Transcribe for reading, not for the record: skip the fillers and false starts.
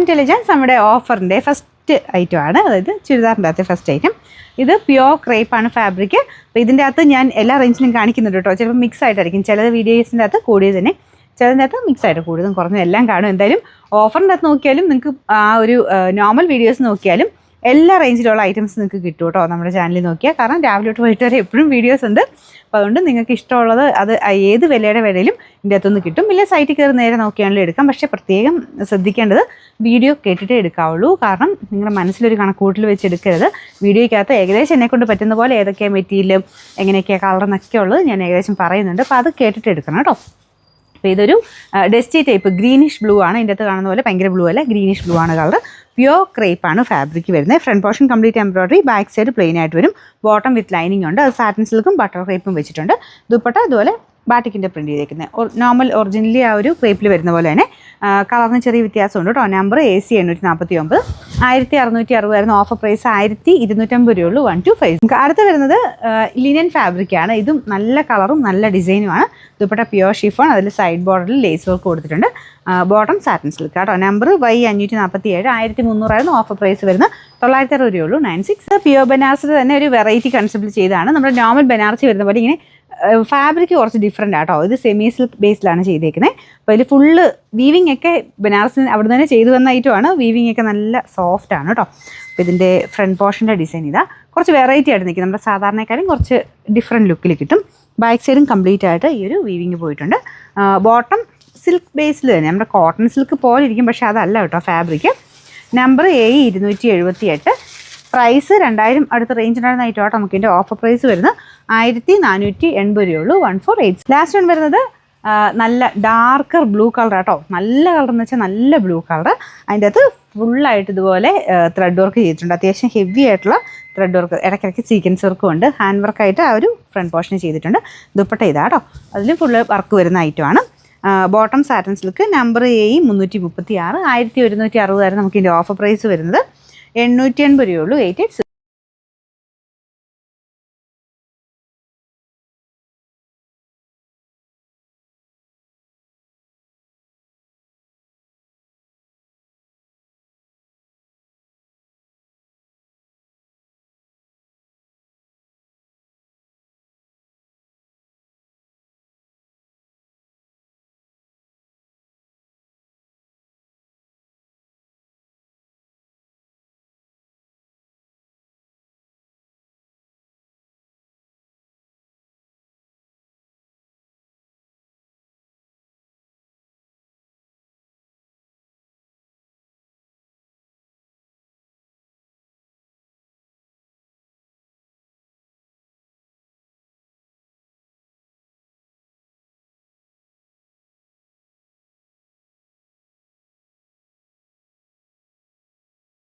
Intelligence നമ്മുടെ ഓഫറിൻ്റെ first item ആണ്. അതായത് ചുരിദാറിൻ്റെ അകത്തെ ഫസ്റ്റ് ഐറ്റം. ഇത് പ്യോർ ക്രേപ്പാണ് ഫാബ്രിക്. അപ്പോൾ ഇതിൻ്റെ അകത്ത് ഞാൻ എല്ലാ റേഞ്ചിലും കാണിക്കുന്നുണ്ട് കേട്ടോ. ചിലപ്പോൾ മിക്സ് ആയിട്ടായിരിക്കും, ചില വീഡിയോസിൻ്റെ അകത്ത് കൂടിയത് തന്നെ, ചിലതിൻ്റെ അകത്ത് മിക്സ് ആയിട്ട് കൂടുതലും കുറഞ്ഞും എല്ലാം കാണും. എന്തായാലും ഓഫറിൻ്റെ അകത്ത് നോക്കിയാലും നിങ്ങൾക്ക് ആ ഒരു നോർമൽ വീഡിയോസ് നോക്കിയാലും എല്ലാ റേഞ്ചിലുള്ള ഐറ്റംസ് നിങ്ങൾക്ക് കിട്ടും കേട്ടോ നമ്മുടെ ചാനലിൽ നോക്കിയാൽ. കാരണം രാവിലെ തൊട്ട് വൈകിട്ട് വരെ എപ്പോഴും വീഡിയോസ് ഉണ്ട്. അപ്പോൾ അതുകൊണ്ട് നിങ്ങൾക്ക് ഇഷ്ടമുള്ളത് അത് ഏത് വിലയുടെ വിലയിലും ഇതിൻ്റെ അകത്തുനിന്ന് കിട്ടും. ഇല്ല സൈറ്റിൽ കയറി നേരെ നോക്കിയാണെങ്കിലും എടുക്കാം. പക്ഷേ പ്രത്യേകം ശ്രദ്ധിക്കേണ്ടത് വീഡിയോ കേട്ടിട്ടേ എടുക്കാവുള്ളൂ. കാരണം നിങ്ങളുടെ മനസ്സിലൊരു കണക്കൂട്ടിൽ വെച്ച് എടുക്കരുത്. വീഡിയോയ്ക്കകത്ത് ഏകദേശം എന്നെക്കൊണ്ട് പറ്റുന്ന പോലെ ഏതൊക്കെയാണ് മെറ്റീരിയലും എങ്ങനെയൊക്കെയാണ് കളർ എന്നൊക്കെ ഉള്ളത് ഞാൻ ഏകദേശം പറയുന്നുണ്ട്. അപ്പോൾ അത് കേട്ടിട്ട് എടുക്കണം കേട്ടോ. അപ്പോൾ ഇതൊരു ഡസ്റ്റി ടൈപ്പ് ഗ്രീനിഷ് ബ്ലൂ ആണ്. ഇതിൻ്റെ അകത്ത് കാണുന്ന പോലെ ഭയങ്കര ബ്ലൂ അല്ല, ഗ്രീനിഷ് ബ്ലൂ ആണ് കളർ. പ്യോർ ക്രേപ്പാണ് ഫാബ്രിക് വരുന്നത്. Front portion complete embroidery, back side plain ആയിട്ട് വരും. ബോട്ടം വിത്ത് ലൈനിങ് ഉണ്ട്. അത് സാറ്റിൻ സിൽക്കും ബട്ടർ ക്രേപ്പും വെച്ചിട്ടുണ്ട്. ദുപ്പട്ട അതുപോലെ ബാറ്റിക്കിൻ്റെ പ്രിൻറ്റ് ചെയ്തേക്കുന്നത് നോർമൽ ഒറിജിനലി ആ ഒരു ക്രേപ്പിൽ വരുന്ന പോലെ തന്നെ. കളറിന് ചെറിയ വ്യത്യാസമുണ്ട് കേട്ടോ. നമ്പർ AC 849, 1660 ആയിരുന്നു. ഓഫർ പ്രൈസ് 1250 രൂപയുള്ളൂ. 125. നമുക്ക് അടുത്ത് വരുന്നത് ലിനൻ ഫാബ്രിക് ആണ്. ഇതും നല്ല കളറും നല്ല ഡിസൈനുമാണ്. ദുപ്പട്ട പ്യോർ ഷിഫോൺ, അതിൽ സൈഡ് ബോർഡറിൽ ലേസ് വർക്ക് കൊടുത്തിട്ടുണ്ട്. ബോട്ടം സാറ്റിൻ സിൽക്ക് കേട്ടോ. നമ്പർ Y547, 1300 ആയിരുന്നു. ഓഫർ പ്രൈസ് വരുന്നത് 960 രൂപയുള്ളൂ. 96. പ്യോർ ബനാറസിൽ തന്നെ ഒരു വെറൈറ്റി കൺസെപ്റ്റ് ചെയ്താണ്. നമ്മുടെ നോർമൽ ബനാറസി വരുന്ന പോലെ ഇങ്ങനെ ഫാബ്രിക് കുറച്ച് ഡിഫറെൻ്റ് ആട്ടോ. ഇത് സെമി സിൽക്ക് ബേസിലാണ് ചെയ്തേക്കുന്നത്. അപ്പോൾ ഇതിൽ ഫുള്ള് വീവിങ് ഒക്കെ ബനാറസിന് അവിടെ തന്നെ ചെയ്തു വന്ന ഐറ്റമാണ്. വീവിങ് ഒക്കെ നല്ല സോഫ്റ്റ് ആണ് കേട്ടോ. അപ്പോൾ ഇതിൻ്റെ ഫ്രണ്ട് പോർഷൻ്റെ ഡിസൈൻ ഇതാ കുറച്ച് വെറൈറ്റി ആയിട്ട് നിൽക്കും. നമ്മുടെ സാധാരണക്കാരും കുറച്ച് ഡിഫറെൻറ്റ് ലുക്കിൽ കിട്ടും. ബാക്ക് സൈഡും കംപ്ലീറ്റ് ആയിട്ട് ഈ ഒരു വീവിങ് പോയിട്ടുണ്ട്. ബോട്ടം സിൽക്ക് ബേസിൽ തന്നെ നമ്മുടെ കോട്ടൺ സിൽക്ക് പോലെ ഇരിക്കും, പക്ഷേ അതല്ല കേട്ടോ ഫാബ്രിക്. നമ്പർ A278, പ്രൈസ് 2000 അടുത്ത റേഞ്ച് ഉണ്ടായിരുന്ന ഐറ്റം ആട്ടോ. നമുക്ക് ഇതിൻ്റെ ഓഫർ പ്രൈസ് വരുന്നത് 1480 രൂപയുള്ളൂ. 148. ലാസ്റ്റ് വൺ വരുന്നത് നല്ല ഡാർക്കർ ബ്ലൂ കളർ ആട്ടോ. നല്ല കളർ എന്ന് വെച്ചാൽ നല്ല ബ്ലൂ കളർ. അതിൻ്റെ അകത്ത് ഫുള്ളായിട്ട് ഇതുപോലെ ത്രെഡ് വർക്ക് ചെയ്തിട്ടുണ്ട്. അത്യാവശ്യം ഹെവി ആയിട്ടുള്ള ത്രെഡ് വർക്ക്, ഇടയ്ക്കിടയ്ക്ക് സീക്വൻസ് വർക്കും ഉണ്ട്. ഹാൻഡ് വർക്കായിട്ട് ആ ഒരു ഫ്രണ്ട് പോർഷന് ചെയ്തിട്ടുണ്ട്. ദുപ്പട്ട ഇതാട്ടോ, അതിൽ ഫുള്ള് വർക്ക് വരുന്ന ഐറ്റമാണ്. Bottom satin silk. Number A336, 1160 ആയിരുന്നു നമുക്ക് ഇതിൻ്റെ ഓഫർ പ്രൈസ് വരുന്നത്. 880 രൂപയുള്ളൂ. 88.